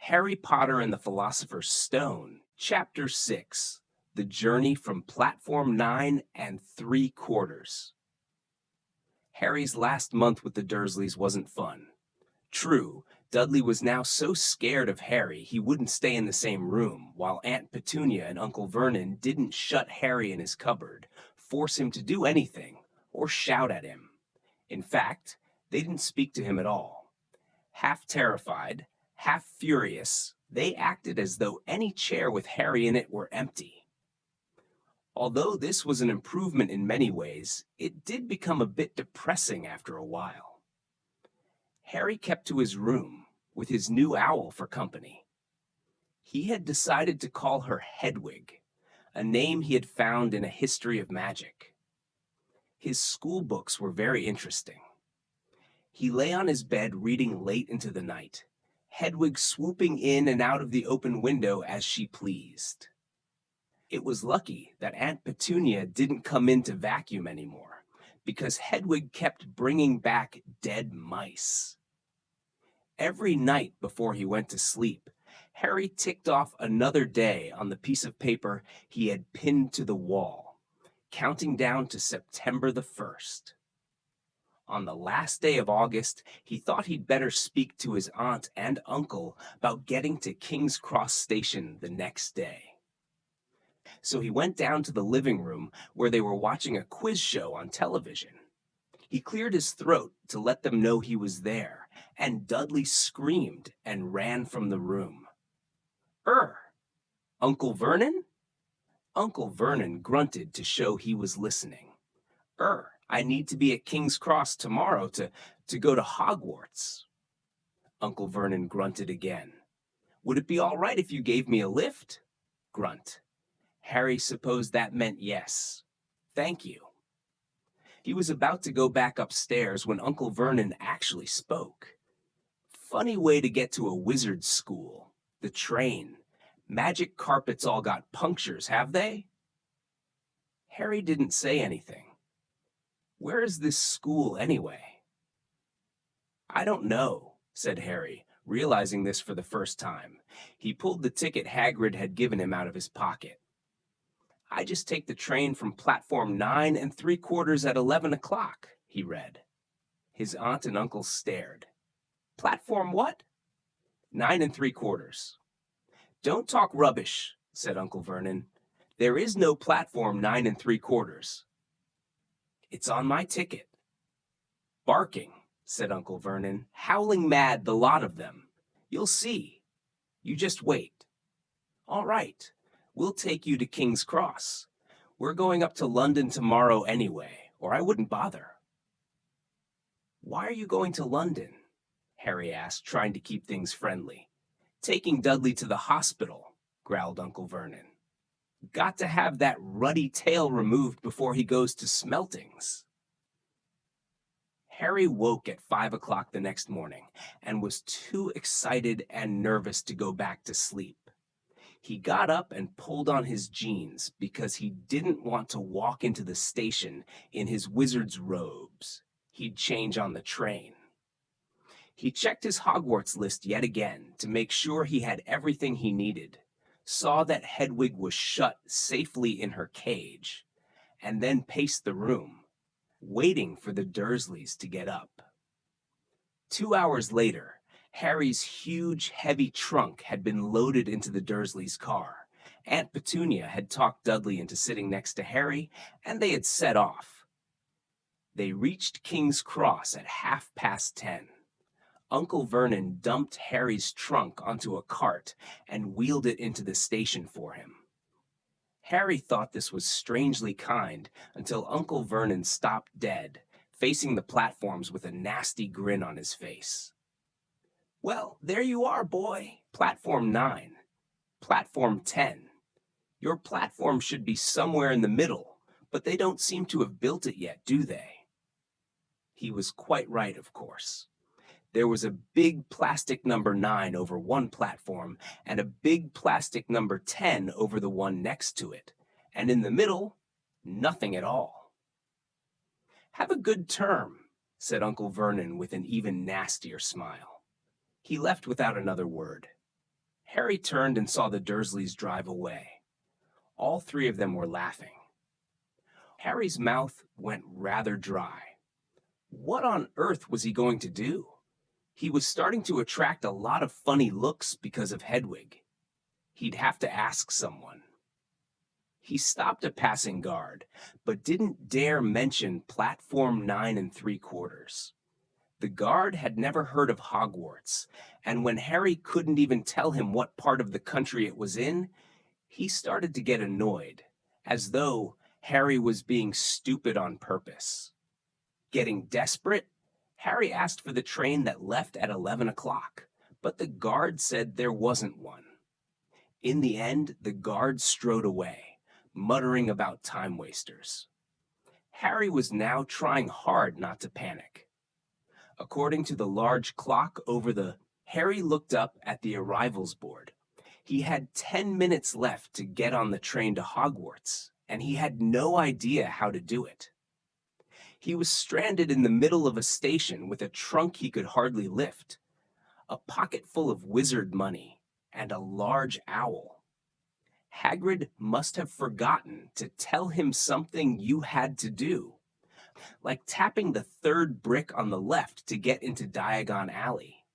Harry Potter and the Philosopher's Stone, Chapter 6, The Journey from Platform 9 and 3/4. Harry's last month with the Dursleys wasn't fun. True, Dudley was now so scared of Harry he wouldn't stay in the same room, while Aunt Petunia and Uncle Vernon didn't shut Harry in his cupboard, force him to do anything, or shout at him. In fact, they didn't speak to him at all. Half terrified, half furious, they acted as though any chair with Harry in it were empty. Although this was an improvement in many ways, it did become a bit depressing after a while. Harry kept to his room, with his new owl for company. He had decided to call her Hedwig, a name he had found in a history of magic. His school books were very interesting. He lay on his bed reading late into the night, Hedwig swooping in and out of the open window as she pleased. It was lucky that Aunt Petunia didn't come in to vacuum anymore, because Hedwig kept bringing back dead mice. Every night before he went to sleep, Harry ticked off another day on the piece of paper he had pinned to the wall, counting down to September the 1st. On the last day of August, he thought he'd better speak to his aunt and uncle about getting to King's Cross Station the next day. So he went down to the living room where they were watching a quiz show on television. He cleared his throat to let them know he was there, and Dudley screamed and ran from the room. Uncle Vernon?" Uncle Vernon grunted to show he was listening. I need to be at King's Cross tomorrow to go to Hogwarts." Uncle Vernon grunted again. "Would it be all right if you gave me a lift?" Grunt. Harry supposed that meant yes. "Thank you." He was about to go back upstairs when Uncle Vernon actually spoke. "Funny way to get to a wizard's school. The train. Magic carpets all got punctures, have they?" Harry didn't say anything. "Where is this school, anyway?" "I don't know," said Harry, realizing this for the first time. He pulled the ticket Hagrid had given him out of his pocket. "I just take the train from platform 9 and 3/4 at 11 o'clock, he read. His aunt and uncle stared. "Platform what?" 9 and 3/4. "Don't talk rubbish," said Uncle Vernon. "There is no platform 9 and 3/4. "It's on my ticket." "Barking," said Uncle Vernon. "Howling mad, the lot of them. You'll see. You just wait." "All right. We'll take you to King's Cross. We're going up to London tomorrow anyway, or I wouldn't bother." "Why are you going to London?" Harry asked, trying to keep things friendly. "Taking Dudley to the hospital," growled Uncle Vernon. "Got to have that ruddy tail removed before he goes to Smeltings." Harry woke at 5 o'clock the next morning and was too excited and nervous to go back to sleep. He got up and pulled on his jeans because he didn't want to walk into the station in his wizard's robes. He'd change on the train. He checked his Hogwarts list yet again to make sure he had everything he needed, saw that Hedwig was shut safely in her cage, and then paced the room, waiting for the Dursleys to get up. 2 hours later, Harry's huge, heavy trunk had been loaded into the Dursleys' car. Aunt Petunia had talked Dudley into sitting next to Harry, and they had set off. They reached King's Cross at 10:30. Uncle Vernon dumped Harry's trunk onto a cart and wheeled it into the station for him. Harry thought this was strangely kind until Uncle Vernon stopped dead, facing the platforms with a nasty grin on his face. "Well, there you are, boy. Platform 9. Platform 10. Your platform should be somewhere in the middle, but they don't seem to have built it yet, do they?" He was quite right, of course. There was a big plastic number 9 over one platform and a big plastic number 10 over the one next to it, and in the middle, nothing at all. "Have a good term," said Uncle Vernon with an even nastier smile. He left without another word. Harry turned and saw the Dursleys drive away. All three of them were laughing. Harry's mouth went rather dry. What on earth was he going to do? He was starting to attract a lot of funny looks because of Hedwig. He'd have to ask someone. He stopped a passing guard, but didn't dare mention platform 9 3/4. The guard had never heard of Hogwarts, and when Harry couldn't even tell him what part of the country it was in, he started to get annoyed, as though Harry was being stupid on purpose. Getting desperate, Harry asked for the train that left at 11 o'clock, but the guard said there wasn't one. In the end, the guard strode away, muttering about time wasters. Harry was now trying hard not to panic. According to the large clock over Harry looked up at the arrivals board. He had 10 minutes left to get on the train to Hogwarts, and he had no idea how to do it. He was stranded in the middle of a station with a trunk he could hardly lift, a pocket full of wizard money, and a large owl. Hagrid must have forgotten to tell him something you had to do, like tapping the third brick on the left to get into Diagon Alley.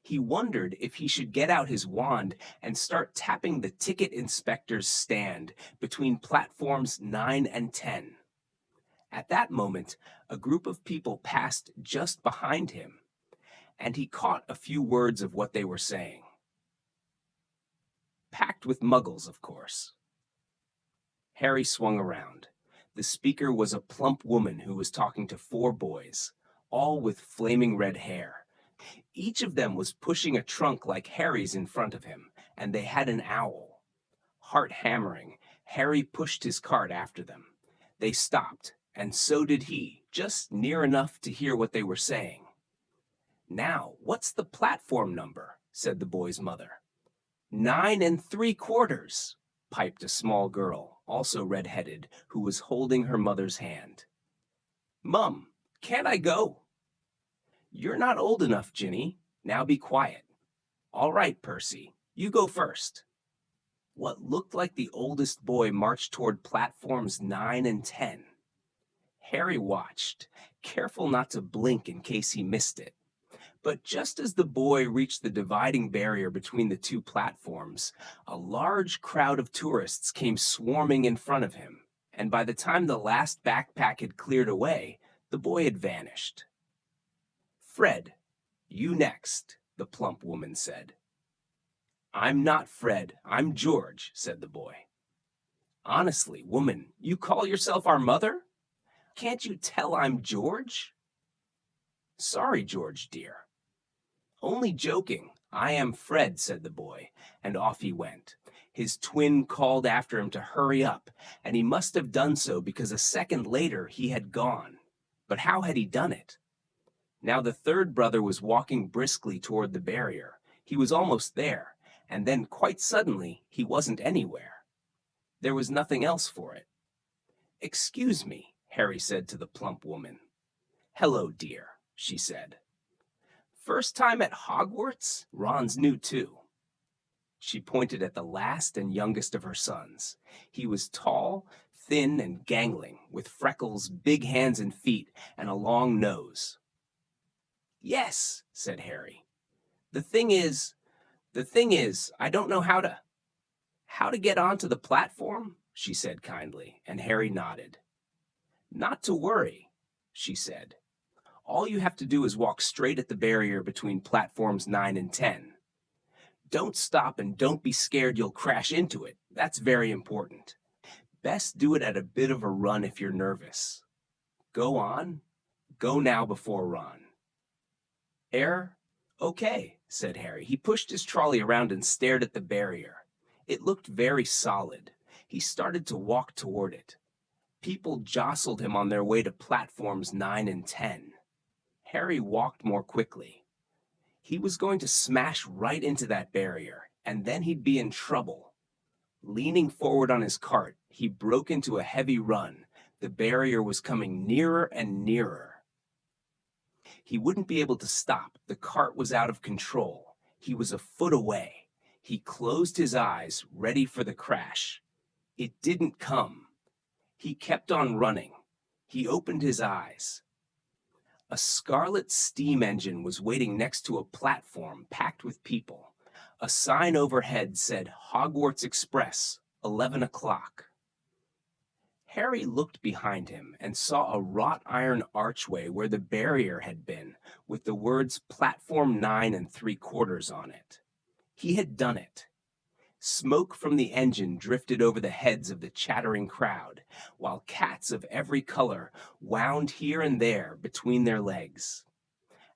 He wondered if he should get out his wand and start tapping the ticket inspector's stand between platforms 9 and 10. At that moment, a group of people passed just behind him, and he caught a few words of what they were saying. Packed with muggles, of course. Harry swung around. The speaker was a plump woman who was talking to 4 boys, all with flaming red hair. Each of them was pushing a trunk like Harry's in front of him, and they had an owl. Heart hammering, Harry pushed his cart after them. They stopped, and so did he, just near enough to hear what they were saying. "Now, what's the platform number?" said the boy's mother. 9 3/4, piped a small girl, also red-headed, who was holding her mother's hand. "Mum, can't I go?" "You're not old enough, Ginny. Now be quiet." "All right, Percy, you go first." What looked like the oldest boy marched toward platforms 9 and 10. Harry watched, careful not to blink in case he missed it. But just as the boy reached the dividing barrier between the 2 platforms, a large crowd of tourists came swarming in front of him, and by the time the last backpack had cleared away, the boy had vanished. "Fred, you next," the plump woman said. "I'm not Fred, I'm George," said the boy. "Honestly, woman, you call yourself our mother? Can't you tell I'm George?" "Sorry, George, dear." "Only joking. I am Fred," said the boy, and off he went. His twin called after him to hurry up, and he must have done so because a second later he had gone. But how had he done it? Now the third brother was walking briskly toward the barrier. He was almost there, and then quite suddenly he wasn't anywhere. There was nothing else for it. "Excuse me," Harry said to the plump woman. "Hello, dear," she said. "First time at Hogwarts?" Ron's new too. She pointed at the last and youngest of her sons. He was tall, thin, and gangling, with freckles, big hands and feet, and a long nose. "Yes," said Harry. The thing is, I don't know how to get onto the platform," she said kindly, and Harry nodded. "Not to worry," she said. "All you have to do is walk straight at the barrier between platforms 9 and 10. Don't stop and don't be scared you'll crash into it. That's very important. Best do it at a bit of a run if you're nervous. Go on. Go now before Ron." Okay," said Harry. He pushed his trolley around and stared at the barrier. It looked very solid. He started to walk toward it. People jostled him on their way to platforms 9 and 10. Harry walked more quickly. He was going to smash right into that barrier, and then he'd be in trouble. Leaning forward on his cart, he broke into a heavy run. The barrier was coming nearer and nearer. He wouldn't be able to stop. The cart was out of control. He was a foot away. He closed his eyes, ready for the crash. It didn't come. He kept on running. He opened his eyes. A scarlet steam engine was waiting next to a platform packed with people. A sign overhead said Hogwarts Express, 11 o'clock. Harry looked behind him and saw a wrought iron archway where the barrier had been, with the words Platform 9 3/4 on it. He had done it. Smoke from the engine drifted over the heads of the chattering crowd, while cats of every color wound here and there between their legs.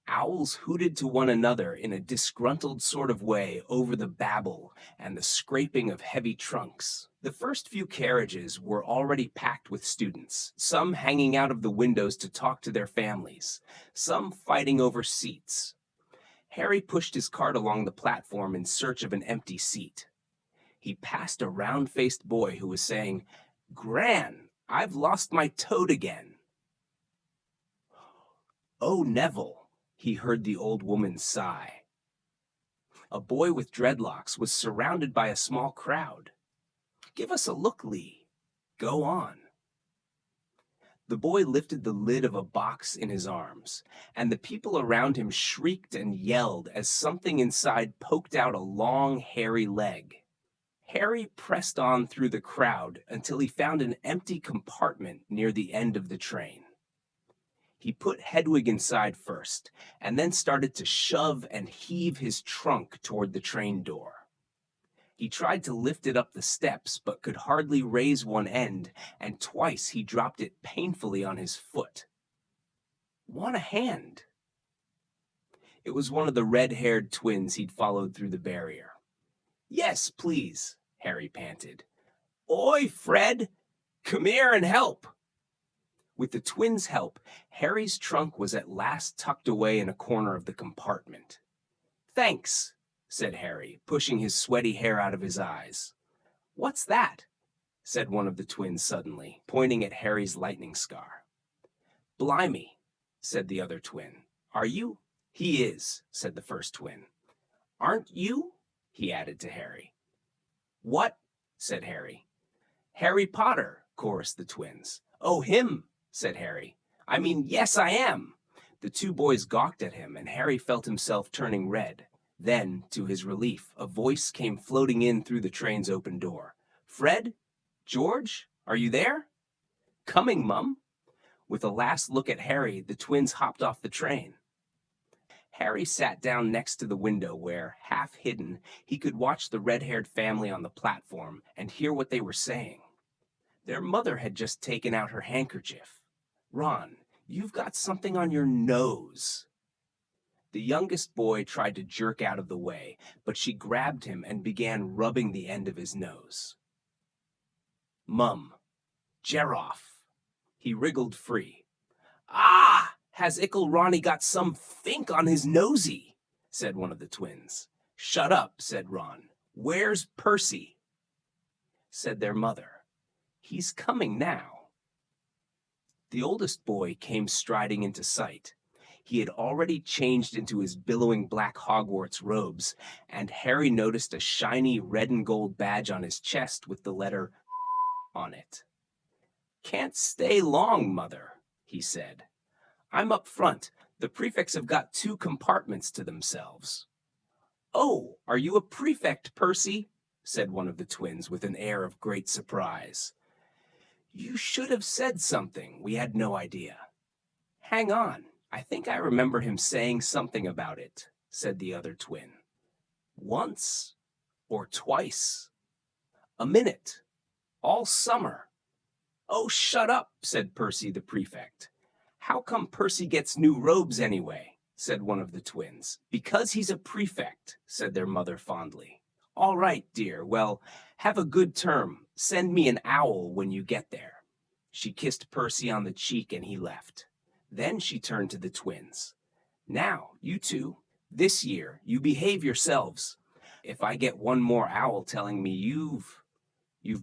Owls hooted to one another in a disgruntled sort of way over the babble and the scraping of heavy trunks. The first few carriages were already packed with students, some hanging out of the windows to talk to their families, some fighting over seats. Harry pushed his cart along the platform in search of an empty seat. He passed a round-faced boy who was saying, "Gran, I've lost my toad again." "Oh, Neville," he heard the old woman sigh. A boy with dreadlocks was surrounded by a small crowd. "Give us a look, Lee. Go on." The boy lifted the lid of a box in his arms, and the people around him shrieked and yelled as something inside poked out a long, hairy leg. Harry pressed on through the crowd until he found an empty compartment near the end of the train. He put Hedwig inside first, and then started to shove and heave his trunk toward the train door. He tried to lift it up the steps, but could hardly raise one end, and twice he dropped it painfully on his foot. "Want a hand?" It was one of the red-haired twins he'd followed through the barrier. "Yes, please," Harry panted. "Oi, Fred! Come here and help!" With the twins' help, Harry's trunk was at last tucked away in a corner of the compartment. "Thanks," said Harry, pushing his sweaty hair out of his eyes. "What's that?" said one of the twins suddenly, pointing at Harry's lightning scar. "Blimey," said the other twin. "Are you?" "He is," said the first twin. "Aren't you?" he added to Harry. "What?" said Harry. "Harry Potter," chorused the twins. "Oh, him," said Harry. "I mean, yes, I am." The two boys gawked at him, and Harry felt himself turning red. Then, to his relief, a voice came floating in through the train's open door. "Fred? George? Are you there?" "Coming, Mum." With a last look at Harry, the twins hopped off the train. Harry sat down next to the window where, half hidden, he could watch the red-haired family on the platform and hear what they were saying. Their mother had just taken out her handkerchief. "Ron, you've got something on your nose." The youngest boy tried to jerk out of the way, but she grabbed him and began rubbing the end of his nose. "Mum, Geroff." He wriggled free. "Ah! Has Ickle Ronnie got some fink on his nosy?" said one of the twins. "Shut up," said Ron. "Where's Percy?" said their mother. "He's coming now." The oldest boy came striding into sight. He had already changed into his billowing black Hogwarts robes, and Harry noticed a shiny red and gold badge on his chest with the letter on it. "Can't stay long, Mother," he said. "I'm up front. The prefects have got 2 compartments to themselves." "Oh, are you a prefect, Percy?" said one of the twins with an air of great surprise. "You should have said something. We had no idea." "Hang on. I think I remember him saying something about it," said the other twin. "Once or twice. A minute. All summer." "Oh, shut up," said Percy the prefect. "How come Percy gets new robes anyway?" said one of the twins. "Because he's a prefect," said their mother fondly. "All right, dear. Well, have a good term. Send me an owl when you get there." She kissed Percy on the cheek and he left. Then she turned to the twins. "Now, you two, this year, you behave yourselves. If I get one more owl telling me you've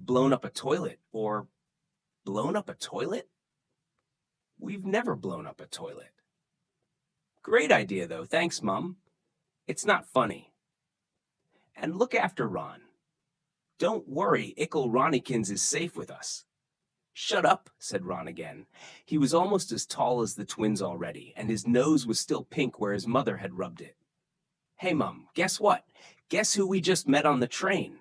blown up a toilet or blown up a toilet? We've never blown up a toilet." "Great idea, though. Thanks, Mum." "It's not funny." And look after Ron. Don't worry, Ickle Ronnikins is safe with us. Shut up, said Ron again. He was almost as tall as the twins already, and his nose was still pink where his mother had rubbed it. Hey, Mum, guess what? Guess who we just met on the train?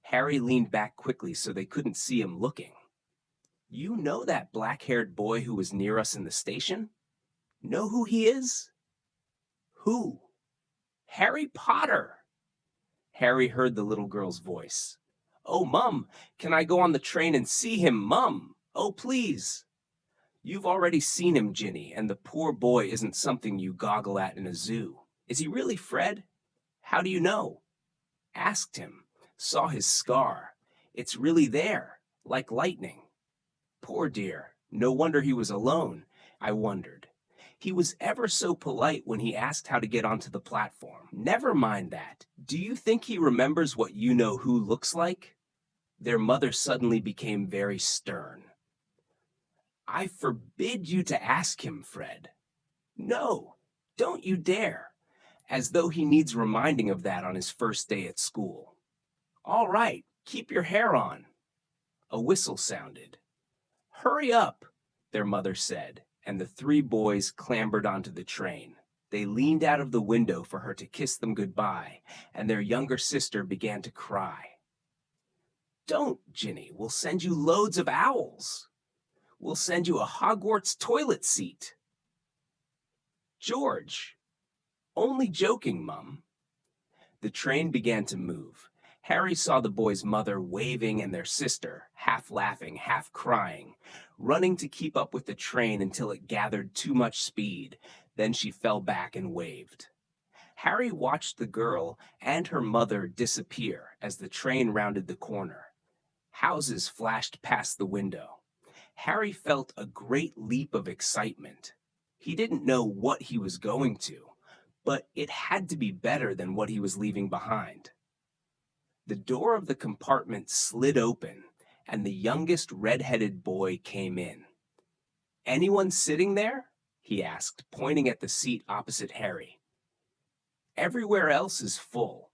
Harry leaned back quickly so they couldn't see him looking. You know that black-haired boy who was near us in the station? Know who he is? Who? Harry Potter! Harry heard the little girl's voice. Oh, Mum, can I go on the train and see him, Mum? Oh, please. You've already seen him, Ginny, and the poor boy isn't something you goggle at in a zoo. Is he really Fred? How do you know? Asked him. Saw his scar. It's really there, like lightning. Poor dear. No wonder he was alone, I wondered. He was ever so polite when he asked how to get onto the platform. Never mind that. Do you think he remembers what you-know-who looks like? Their mother suddenly became very stern. I forbid you to ask him, Fred. No, don't you dare. As though he needs reminding of that on his first day at school. All right, keep your hair on. A whistle sounded. Hurry up, their mother said, and the three boys clambered onto the train. They leaned out of the window for her to kiss them goodbye, and their younger sister began to cry. Don't, Ginny, we'll send you loads of owls. We'll send you a Hogwarts toilet seat. George. Only joking, Mum. The train began to move. Harry saw the boys' mother waving and their sister, half laughing, half crying, running to keep up with the train until it gathered too much speed. Then she fell back and waved. Harry watched the girl and her mother disappear as the train rounded the corner. Houses flashed past the window. Harry felt a great leap of excitement. He didn't know what he was going to, but it had to be better than what he was leaving behind. The door of the compartment slid open, and the youngest red-headed boy came in. Anyone sitting there? He asked, pointing at the seat opposite Harry. Everywhere else is full.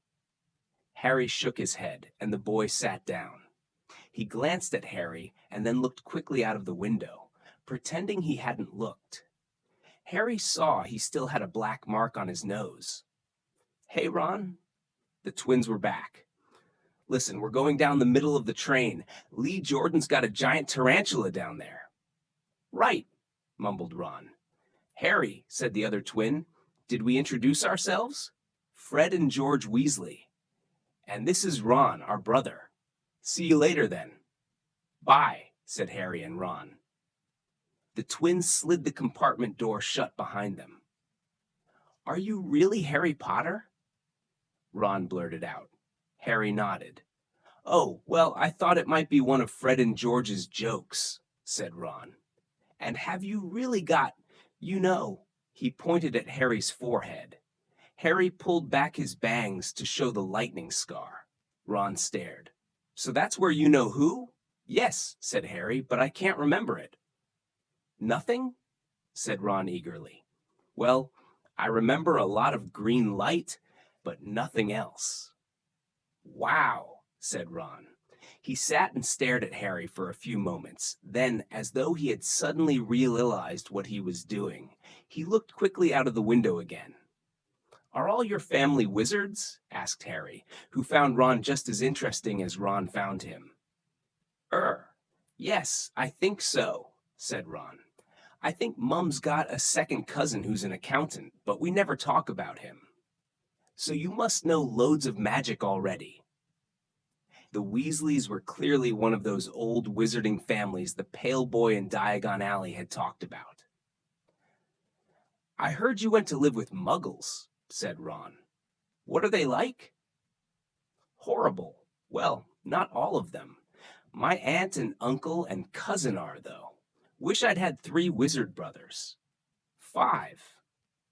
Harry shook his head, and the boy sat down. He glanced at Harry and then looked quickly out of the window, pretending he hadn't looked. Harry saw he still had a black mark on his nose. Hey, Ron. The twins were back. Listen, we're going down the middle of the train. Lee Jordan's got a giant tarantula down there. Right, mumbled Ron. Harry, said the other twin, did we introduce ourselves? Fred and George Weasley. And this is Ron, our brother. See you later, then. Bye, said Harry and Ron. The twins slid the compartment door shut behind them. Are you really Harry Potter? Ron blurted out. Harry nodded. Oh, well, I thought it might be one of Fred and George's jokes, said Ron. And have you really got, he pointed at Harry's forehead. Harry pulled back his bangs to show the lightning scar. Ron stared. So that's where you-know-who? Yes, said Harry, but I can't remember it. Nothing? Said Ron eagerly. Well, I remember a lot of green light, but nothing else. Wow, said Ron. He sat and stared at Harry for a few moments. Then, as though he had suddenly realized what he was doing, he looked quickly out of the window again. Are all your family wizards? Asked Harry, who found Ron just as interesting as Ron found him. Yes, I think so, said Ron. I think Mum's got a second cousin who's an accountant, but we never talk about him. So you must know loads of magic already. The Weasleys were clearly one of those old wizarding families the pale boy in Diagon Alley had talked about. I heard you went to live with Muggles, said Ron. What are they like? Horrible. Well, not all of them. My aunt and uncle and cousin are, though. Wish I'd had 3 wizard brothers. 5,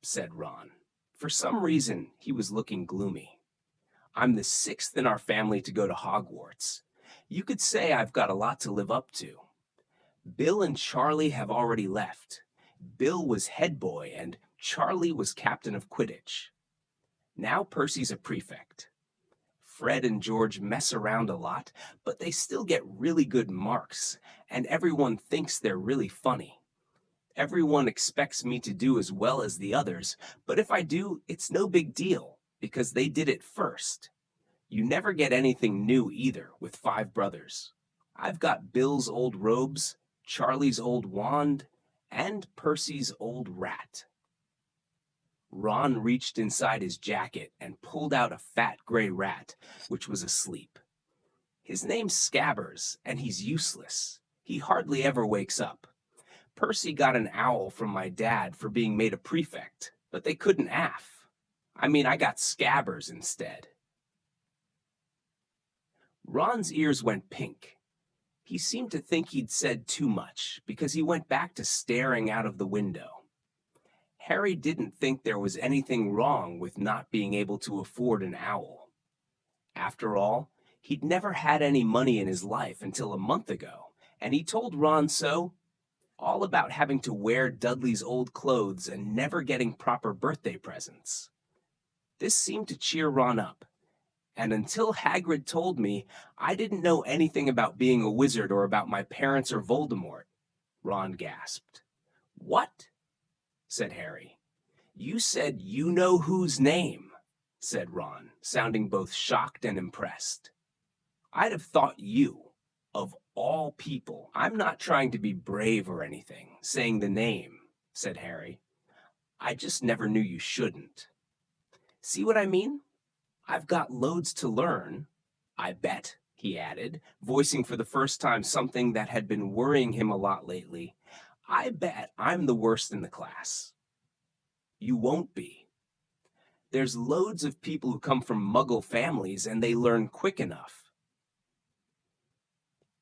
said Ron. For some reason, he was looking gloomy. I'm the 6th in our family to go to Hogwarts. You could say I've got a lot to live up to. Bill and Charlie have already left. Bill was head boy and Charlie was captain of Quidditch. Now Percy's a prefect. Fred and George mess around a lot, but they still get really good marks, and everyone thinks they're really funny. Everyone expects me to do as well as the others, but if I do, it's no big deal, because they did it first. You never get anything new either with five brothers. I've got Bill's old robes, Charlie's old wand, and Percy's old rat. Ron reached inside his jacket and pulled out a fat gray rat, which was asleep. His name's Scabbers, and he's useless. He hardly ever wakes up. Percy got an owl from my dad for being made a prefect, but they couldn't I got Scabbers instead. Ron's ears went pink. He seemed to think he'd said too much, because he went back to staring out of the window. Harry didn't think there was anything wrong with not being able to afford an owl. After all, he'd never had any money in his life until a month ago, and he told Ron so, all about having to wear Dudley's old clothes and never getting proper birthday presents. This seemed to cheer Ron up, and until Hagrid told me, I didn't know anything about being a wizard or about my parents or Voldemort. Ron gasped. What? Said Harry. You said you know whose name, said Ron, sounding both shocked and impressed. I'd have thought you, of all people. I'm not trying to be brave or anything, saying the name, said Harry. I just never knew you shouldn't. See what I mean? I've got loads to learn. I bet, he added, voicing for the first time something that had been worrying him a lot lately. I bet I'm the worst in the class. You won't be. There's loads of people who come from Muggle families and they learn quick enough.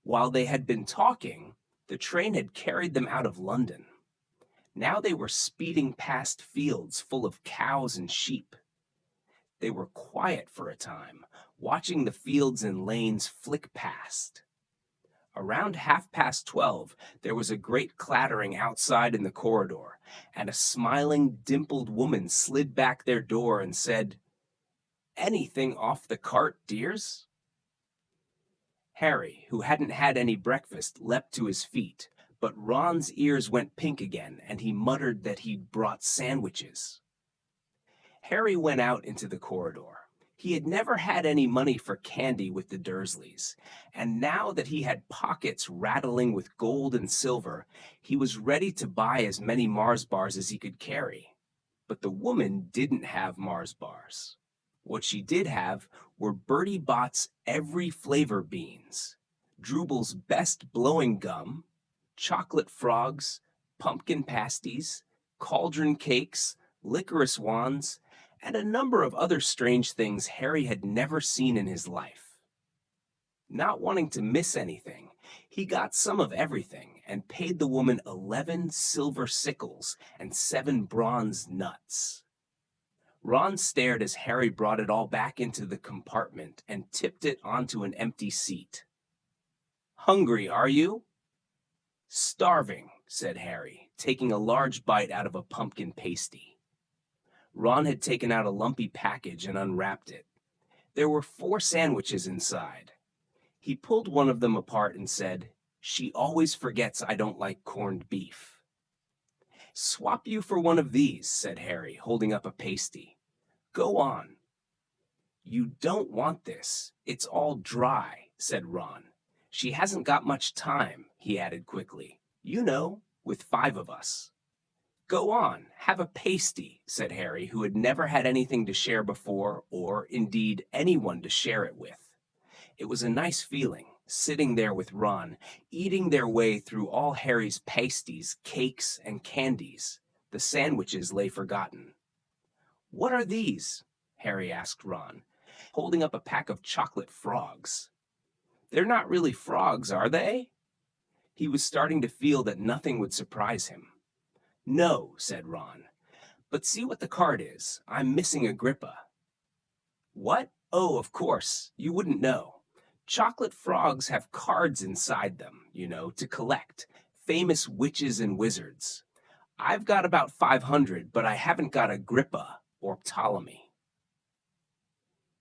While they had been talking, the train had carried them out of London. Now they were speeding past fields full of cows and sheep. They were quiet for a time, watching the fields and lanes flick past. Around 12:30, there was a great clattering outside in the corridor, and a smiling, dimpled woman slid back their door and said, "Anything off the cart, dears?" Harry, who hadn't had any breakfast, leapt to his feet, but Ron's ears went pink again, and he muttered that he'd brought sandwiches. Harry went out into the corridor. He had never had any money for candy with the Dursleys, and now that he had pockets rattling with gold and silver, he was ready to buy as many Mars bars as he could carry. But the woman didn't have Mars bars. What she did have were Bertie Bott's every flavor beans, Drooble's best blowing gum, chocolate frogs, pumpkin pasties, cauldron cakes, licorice wands, and a number of other strange things Harry had never seen in his life. Not wanting to miss anything, he got some of everything and paid the woman 11 silver sickles and 7 bronze nuts. Ron stared as Harry brought it all back into the compartment and tipped it onto an empty seat. "Hungry, are you?" "Starving," said Harry, taking a large bite out of a pumpkin pasty. Ron had taken out a lumpy package and unwrapped it. There were 4 sandwiches inside. He pulled one of them apart and said, "She always forgets I don't like corned beef." "Swap you for one of these," said Harry, holding up a pasty. "Go on." "You don't want this. It's all dry," said Ron. "She hasn't got much time," he added quickly. "You know, with 5 of us." "Go on, have a pasty," said Harry, who had never had anything to share before, or, indeed, anyone to share it with. It was a nice feeling, sitting there with Ron, eating their way through all Harry's pasties, cakes, and candies. The sandwiches lay forgotten. "What are these?" Harry asked Ron, holding up a pack of chocolate frogs. "They're not really frogs, are they?" He was starting to feel that nothing would surprise him. "No," said Ron. "But see what the card is. I'm missing Agrippa." "What? Oh, of course. You wouldn't know. Chocolate frogs have cards inside them, to collect. Famous witches and wizards. I've got about 500, but I haven't got Agrippa or Ptolemy."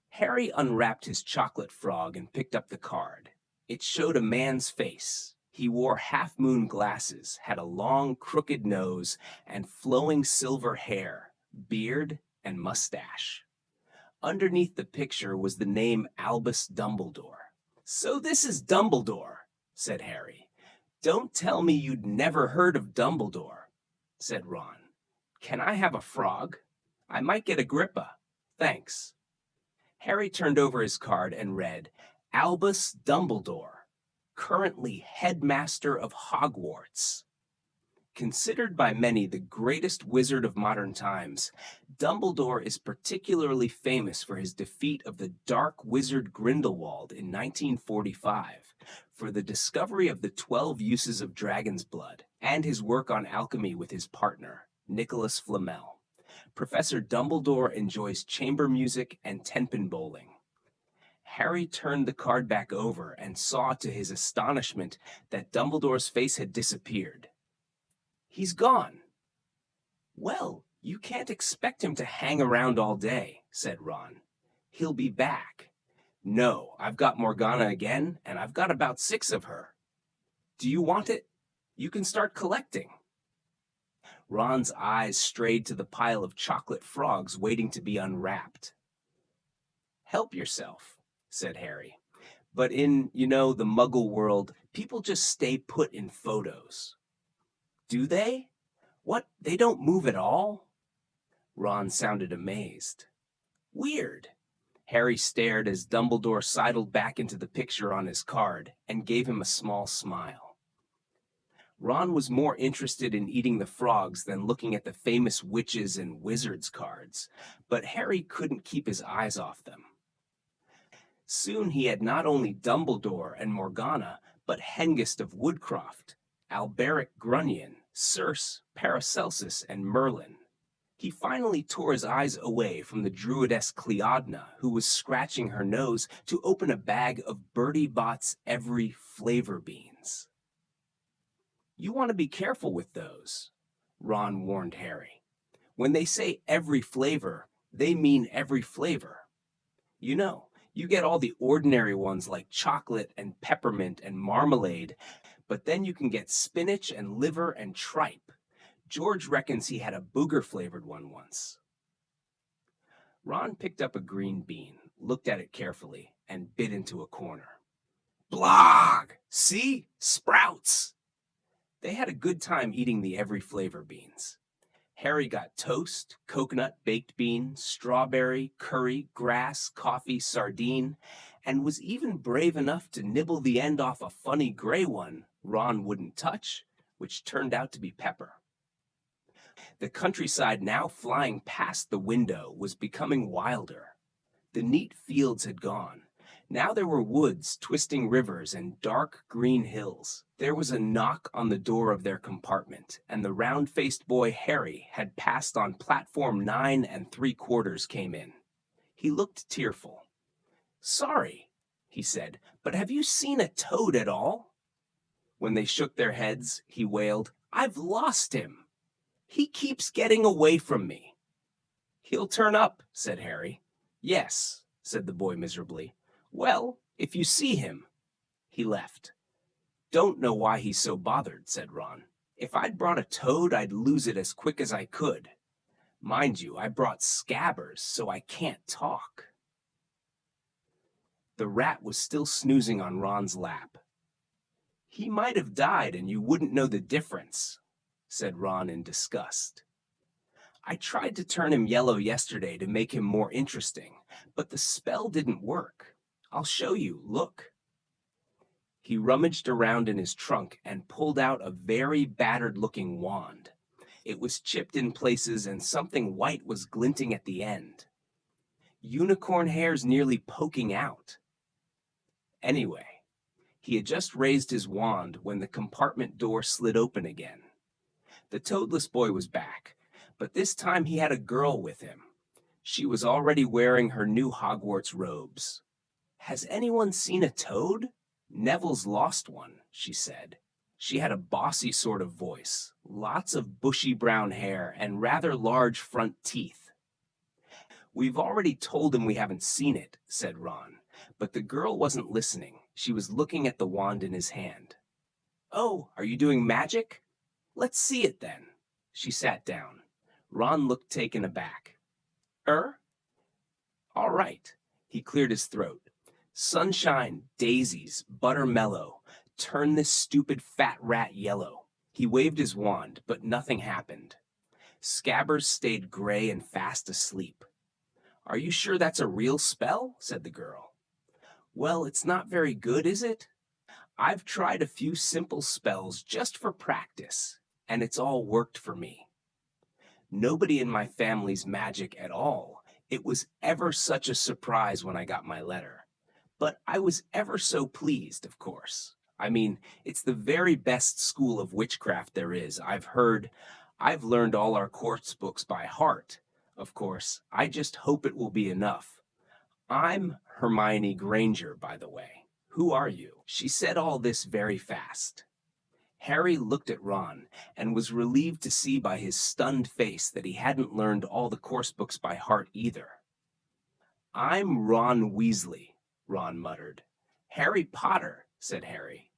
Harry unwrapped his chocolate frog and picked up the card. It showed a man's face. He wore half-moon glasses, had a long, crooked nose, and flowing silver hair, beard, and mustache. Underneath the picture was the name Albus Dumbledore. "So this is Dumbledore," said Harry. "Don't tell me you'd never heard of Dumbledore," said Ron. "Can I have a frog? I might get Agrippa. Thanks." Harry turned over his card and read, "Albus Dumbledore, currently headmaster of Hogwarts." Considered by many the greatest wizard of modern times, Dumbledore is particularly famous for his defeat of the dark wizard Grindelwald in 1945, for the discovery of the 12 uses of dragon's blood, and his work on alchemy with his partner, Nicholas Flamel. Professor Dumbledore enjoys chamber music and tenpin bowling. Harry turned the card back over and saw to his astonishment that Dumbledore's face had disappeared. "He's gone." "Well, you can't expect him to hang around all day," said Ron. "He'll be back." "No, I've got Morgana again, and I've got about 6 of her." "Do you want it? You can start collecting." Ron's eyes strayed to the pile of chocolate frogs waiting to be unwrapped. "Help yourself," said Harry. "But in, the Muggle world, people just stay put in photos." "Do they? What, they don't move at all?" Ron sounded amazed. "Weird." Harry stared as Dumbledore sidled back into the picture on his card and gave him a small smile. Ron was more interested in eating the frogs than looking at the famous witches and wizards cards, but Harry couldn't keep his eyes off them. Soon he had not only Dumbledore and Morgana, but Hengist of Woodcroft, Alberic Grunion, Circe, Paracelsus, and Merlin. He finally tore his eyes away from the druidess Cleodna, who was scratching her nose, to open a bag of Bertie Bott's Every Flavor beans. "You want to be careful with those," Ron warned Harry. "When they say every flavor, they mean every flavor. You get all the ordinary ones like chocolate and peppermint and marmalade, but then you can get spinach and liver and tripe. George reckons he had a booger-flavored one once." Ron picked up a green bean, looked at it carefully, and bit into a corner. "Blag! See? Sprouts!" They had a good time eating the every flavor beans. Harry got toast, coconut, baked bean, strawberry, curry, grass, coffee, sardine, and was even brave enough to nibble the end off a funny gray one Ron wouldn't touch, which turned out to be pepper. The countryside, now flying past the window, was becoming wilder. The neat fields had gone. Now there were woods, twisting rivers, and dark green hills. There was a knock on the door of their compartment, and the round-faced boy Harry had passed on platform 9 3/4 came in. He looked tearful. "Sorry," he said, "but have you seen a toad at all?" When they shook their heads, he wailed, "I've lost him. He keeps getting away from me." "He'll turn up," said Harry. "Yes," said the boy miserably. "Well, if you see him." He left. "Don't know why he's so bothered," said Ron. "If I'd brought a toad, I'd lose it as quick as I could. Mind you, I brought Scabbers, so I can't talk." The rat was still snoozing on Ron's lap. "He might have died and you wouldn't know the difference," said Ron in disgust. "I tried to turn him yellow yesterday to make him more interesting, but the spell didn't work. I'll show you, look." He rummaged around in his trunk and pulled out a very battered-looking wand. It was chipped in places and something white was glinting at the end. Unicorn hairs nearly poking out. Anyway, he had just raised his wand when the compartment door slid open again. The toadless boy was back, but this time he had a girl with him. She was already wearing her new Hogwarts robes. "Has anyone seen a toad? Neville's lost one," she said. She had a bossy sort of voice, lots of bushy brown hair, and rather large front teeth. We've already told him we haven't seen it, said Ron. But the girl wasn't listening. She was looking at the wand in his hand. Oh, are you doing magic? Let's see it then. She sat down. Ron looked taken aback. All right. He cleared his throat. Sunshine, daisies, buttermellow. Turn this stupid fat rat yellow. He waved his wand, but nothing happened. Scabbers stayed gray and fast asleep. Are you sure that's a real spell? Said the girl. Well, it's not very good, is it? I've tried a few simple spells just for practice, and it's all worked for me. Nobody in my family's magic at all. It was ever such a surprise when I got my letter. But I was ever so pleased, of course. I mean, it's the very best school of witchcraft there is. I've learned all our course books by heart. Of course, I just hope it will be enough. I'm Hermione Granger, by the way. Who are you? She said all this very fast. Harry looked at Ron and was relieved to see by his stunned face that he hadn't learned all the course books by heart either. I'm Ron Weasley, Ron muttered. Harry Potter, said Harry.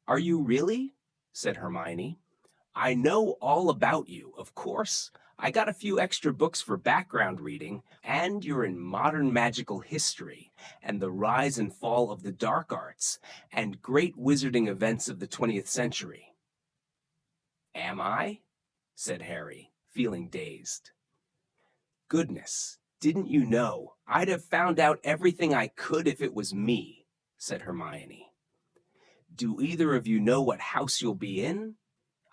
Are you really? Said Hermione. I know all about you, of course. I got a few extra books for background reading, and you're in modern magical history, and the rise and fall of the dark arts, and great wizarding events of the 20th century. Am I? Said Harry, feeling dazed. Goodness, didn't you know? I'd have found out everything I could if it was me, said Hermione. Do either of you know what house you'll be in?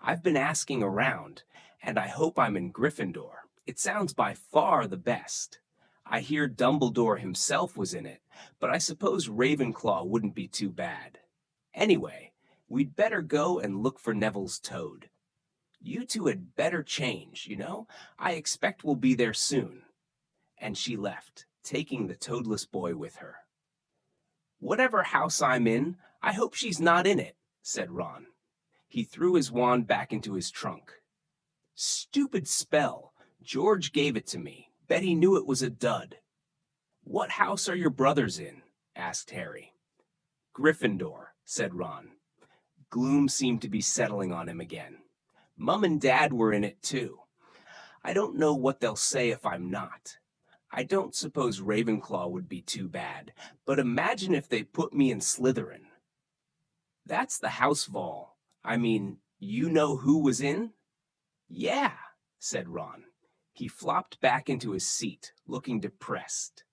I've been asking around, and I hope I'm in Gryffindor. It sounds by far the best. I hear Dumbledore himself was in it, but I suppose Ravenclaw wouldn't be too bad. Anyway, we'd better go and look for Neville's toad. You two had better change, you know? I expect we'll be there soon. And she left, taking the toadless boy with her. Whatever house I'm in, I hope she's not in it, said Ron. He threw his wand back into his trunk. Stupid spell. George gave it to me. Bet he knew it was a dud. What house are your brothers in? Asked Harry. Gryffindor, said Ron. Gloom seemed to be settling on him again. Mum and Dad were in it too. I don't know what they'll say if I'm not. I don't suppose Ravenclaw would be too bad, but imagine if they put me in Slytherin. That's the house Vol. I mean, you know who was in? Yeah, said Ron. He flopped back into his seat, looking depressed.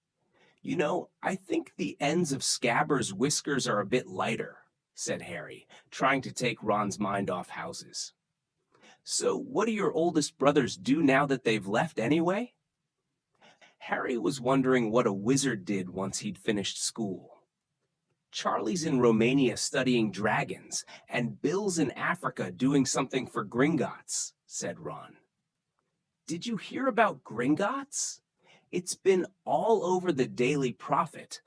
You know, I think the ends of Scabbers' whiskers are a bit lighter, said Harry, trying to take Ron's mind off houses. So what do your oldest brothers do now that they've left anyway? Harry was wondering what a wizard did once he'd finished school. Charlie's in Romania studying dragons, and Bill's in Africa doing something for Gringotts, said Ron. Did you hear about Gringotts? It's been all over the Daily Prophet,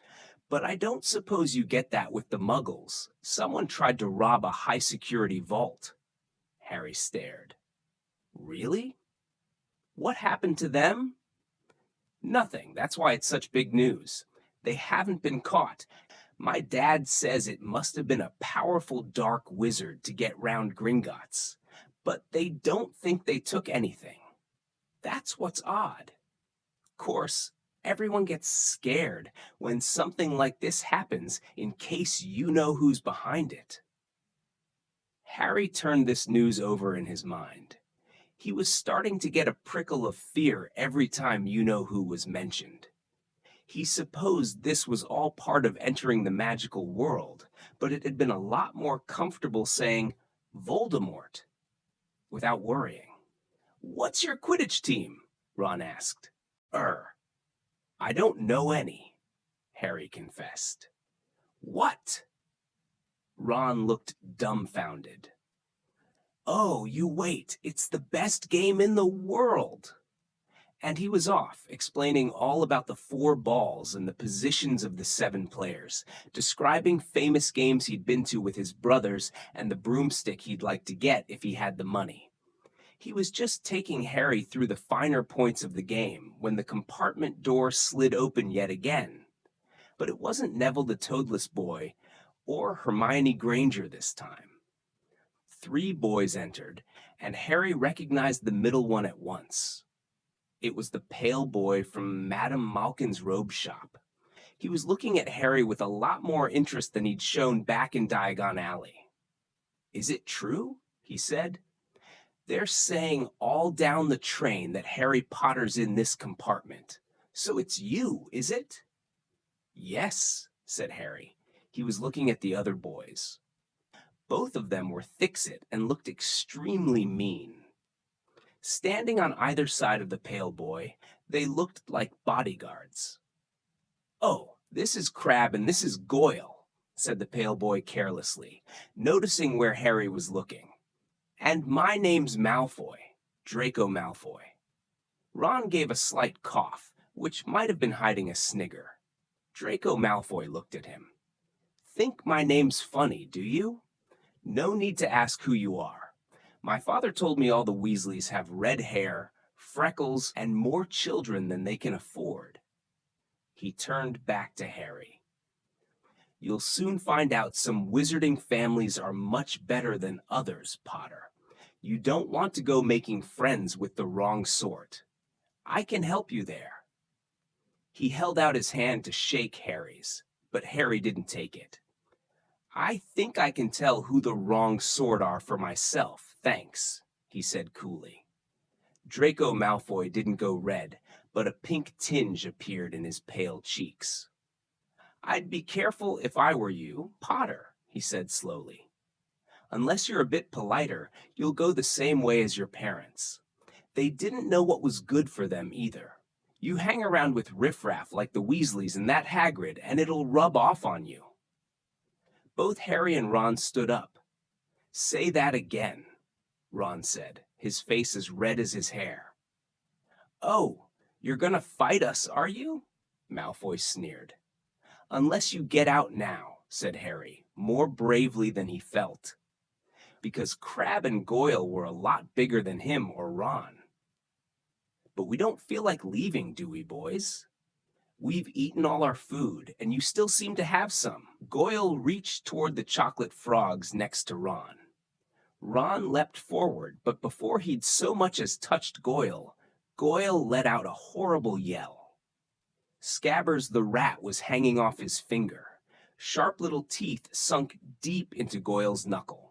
but I don't suppose you get that with the Muggles. Someone tried to rob a high-security vault. Harry stared. Really? What happened to them? Nothing. That's why it's such big news. They haven't been caught. My dad says it must have been a powerful dark wizard to get round Gringotts, but they don't think they took anything. That's what's odd. Of course, everyone gets scared when something like this happens in case you know who's behind it. Harry turned this news over in his mind. He was starting to get a prickle of fear every time you know who was mentioned. He supposed this was all part of entering the magical world, but it had been a lot more comfortable saying Voldemort without worrying. What's your Quidditch team? Ron asked. I don't know any, Harry confessed. What? Ron looked dumbfounded. Oh, you wait, it's the best game in the world. And he was off, explaining all about the 4 balls and the positions of the 7 players, describing famous games he'd been to with his brothers and the broomstick he'd like to get if he had the money. He was just taking Harry through the finer points of the game when the compartment door slid open yet again. But it wasn't Neville the Toadless Boy or Hermione Granger this time. 3 boys entered, and Harry recognized the middle one at once. It was the pale boy from Madame Malkin's robe shop. He was looking at Harry with a lot more interest than he'd shown back in Diagon Alley. "Is it true?" he said. "They're saying all down the train that Harry Potter's in this compartment. So it's you, is it?" "Yes," said Harry. He was looking at the other boys. Both of them were thick-set and looked extremely mean. Standing on either side of the pale boy, they looked like bodyguards. "Oh, this is Crabbe and this is Goyle," said the pale boy carelessly, noticing where Harry was looking. "And my name's Malfoy, Draco Malfoy." Ron gave a slight cough, which might have been hiding a snigger. Draco Malfoy looked at him. "Think my name's funny, do you? No need to ask who you are. My father told me all the Weasleys have red hair, freckles, and more children than they can afford." He turned back to Harry. "You'll soon find out some wizarding families are much better than others, Potter. You don't want to go making friends with the wrong sort. I can help you there." He held out his hand to shake Harry's, but Harry didn't take it. "I think I can tell who the wrong sort are for myself, thanks," he said coolly. Draco Malfoy didn't go red, but a pink tinge appeared in his pale cheeks. "I'd be careful if I were you, Potter," he said slowly. "Unless you're a bit politer, you'll go the same way as your parents. They didn't know what was good for them either. You hang around with riffraff like the Weasleys and that Hagrid, and it'll rub off on you." Both Harry and Ron stood up. "Say that again," Ron said, his face as red as his hair. "Oh, you're gonna fight us, are you?" Malfoy sneered. "Unless you get out now," said Harry, more bravely than he felt. Because Crabbe and Goyle were a lot bigger than him or Ron. "But we don't feel like leaving, do we, boys? We've eaten all our food, and you still seem to have some." Goyle reached toward the chocolate frogs next to Ron. Ron leapt forward, but before he'd so much as touched Goyle, Goyle let out a horrible yell. Scabbers the rat was hanging off his finger. Sharp little teeth sunk deep into Goyle's knuckle.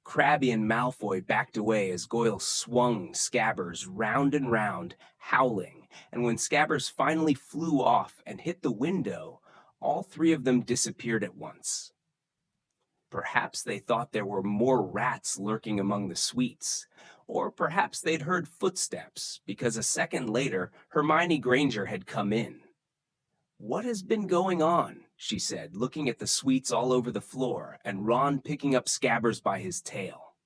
Crabbe and Malfoy backed away as Goyle swung Scabbers round and round, howling, and when Scabbers finally flew off and hit the window, all 3 of them disappeared at once. Perhaps they thought there were more rats lurking among the sweets, or perhaps they'd heard footsteps, because a second later Hermione Granger had come in. "What has been going on?" she said, looking at the sweets all over the floor and Ron picking up Scabbers by his tail.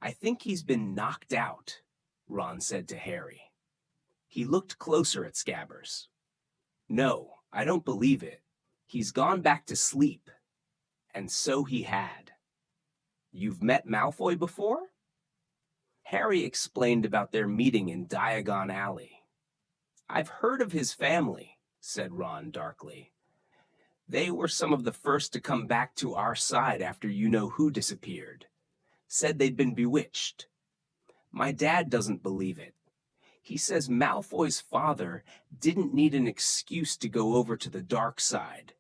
"I think he's been knocked out," Ron said to Harry. He looked closer at Scabbers. "No, I don't believe it. He's gone back to sleep." And so he had. "You've met Malfoy before?" Harry explained about their meeting in Diagon Alley. "I've heard of his family," said Ron darkly. "They were some of the first to come back to our side after you-know-who disappeared. Said they'd been bewitched. My dad doesn't believe it. He says Malfoy's father didn't need an excuse to go over to the dark side."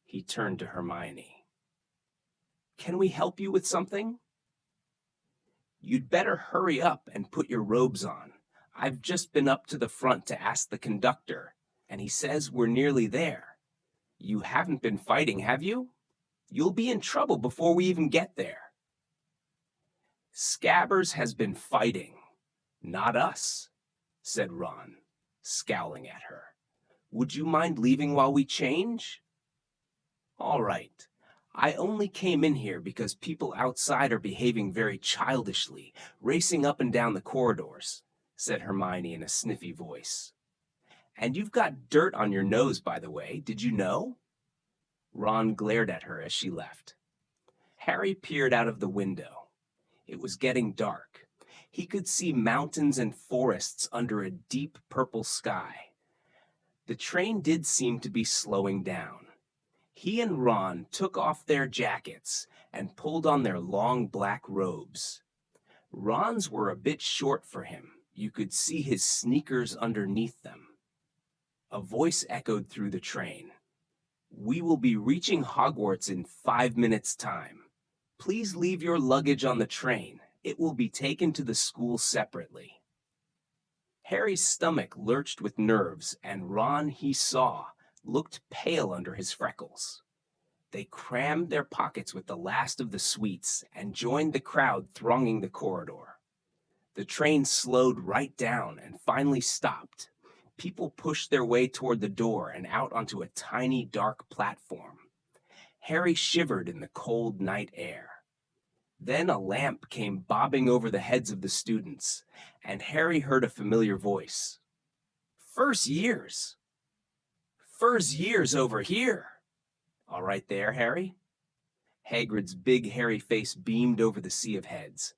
He turned to Hermione. "Can we help you with something?" "You'd better hurry up and put your robes on. I've just been up to the front to ask the conductor, and he says we're nearly there. You haven't been fighting, have you? You'll be in trouble before we even get there." "Scabbers has been fighting, not us," said Ron, scowling at her. "Would you mind leaving while we change?" "All right. I only came in here because people outside are behaving very childishly, racing up and down the corridors," said Hermione in a sniffy voice. "And you've got dirt on your nose, by the way. Did you know?" Ron glared at her as she left. Harry peered out of the window. It was getting dark. He could see mountains and forests under a deep purple sky. The train did seem to be slowing down. He and Ron took off their jackets and pulled on their long black robes. Ron's were a bit short for him. You could see his sneakers underneath them. A voice echoed through the train. "We will be reaching Hogwarts in 5 minutes' time. Please leave your luggage on the train. It will be taken to the school separately." Harry's stomach lurched with nerves, and Ron, he saw, looked pale under his freckles. They crammed their pockets with the last of the sweets and joined the crowd thronging the corridor. The train slowed right down and finally stopped. People pushed their way toward the door and out onto a tiny, dark platform. Harry shivered in the cold night air. Then a lamp came bobbing over the heads of the students, and Harry heard a familiar voice. "First years! First years over here!" "All right there, Harry?" Hagrid's big hairy face beamed over the sea of heads.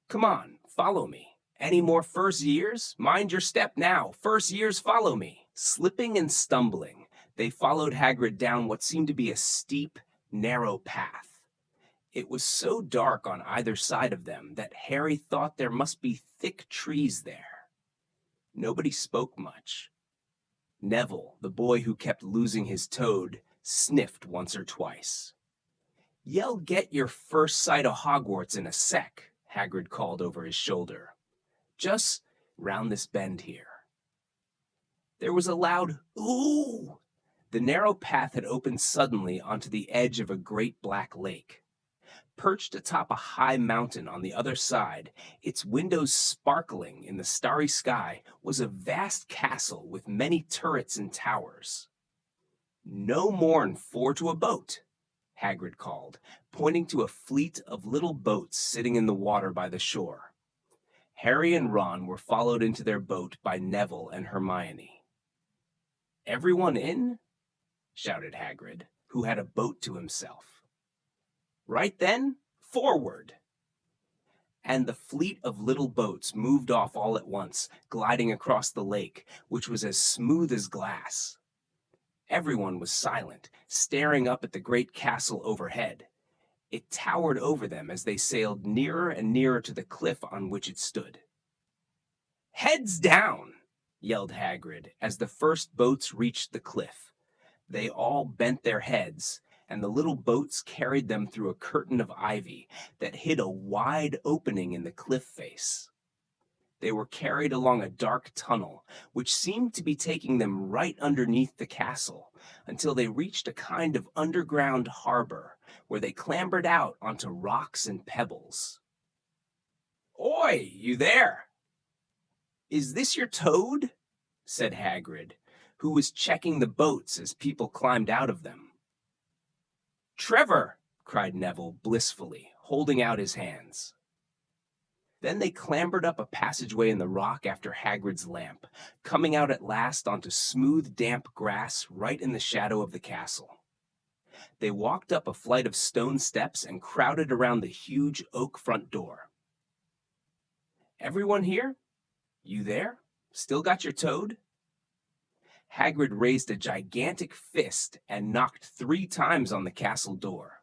"Come on, follow me. Any more first years? Mind your step now. First years, follow me." Slipping and stumbling, they followed Hagrid down what seemed to be a steep, narrow path. It was so dark on either side of them that Harry thought there must be thick trees there. Nobody spoke much. Neville, the boy who kept losing his toad, sniffed once or twice. "You'll get your first sight of Hogwarts in a sec," Hagrid called over his shoulder. "Just round this bend here." There was a loud "Ooh!" The narrow path had opened suddenly onto the edge of a great black lake. Perched atop a high mountain on the other side, its windows sparkling in the starry sky, was a vast castle with many turrets and towers. "No more'n 4 to a boat," Hagrid called, pointing to a fleet of little boats sitting in the water by the shore. Harry and Ron were followed into their boat by Neville and Hermione. "Everyone in?" shouted Hagrid, who had a boat to himself. "Right then, forward!" And the fleet of little boats moved off all at once, gliding across the lake, which was as smooth as glass. Everyone was silent, staring up at the great castle overhead. It towered over them as they sailed nearer and nearer to the cliff on which it stood. "Heads down!" yelled Hagrid as the first boats reached the cliff. They all bent their heads, and the little boats carried them through a curtain of ivy that hid a wide opening in the cliff face. They were carried along a dark tunnel, which seemed to be taking them right underneath the castle, until they reached a kind of underground harbor, where they clambered out onto rocks and pebbles. "Oi, you there! Is this your toad?" said Hagrid, who was checking the boats as people climbed out of them. "Trevor!" cried Neville blissfully, holding out his hands. Then they clambered up a passageway in the rock after Hagrid's lamp, coming out at last onto smooth, damp grass right in the shadow of the castle. They walked up a flight of stone steps and crowded around the huge oak front door. "Everyone here? You there? Still got your toad?" Hagrid raised a gigantic fist and knocked 3 times on the castle door.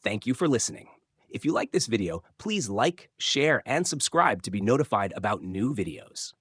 Thank you for listening. If you like this video, please like, share, and subscribe to be notified about new videos.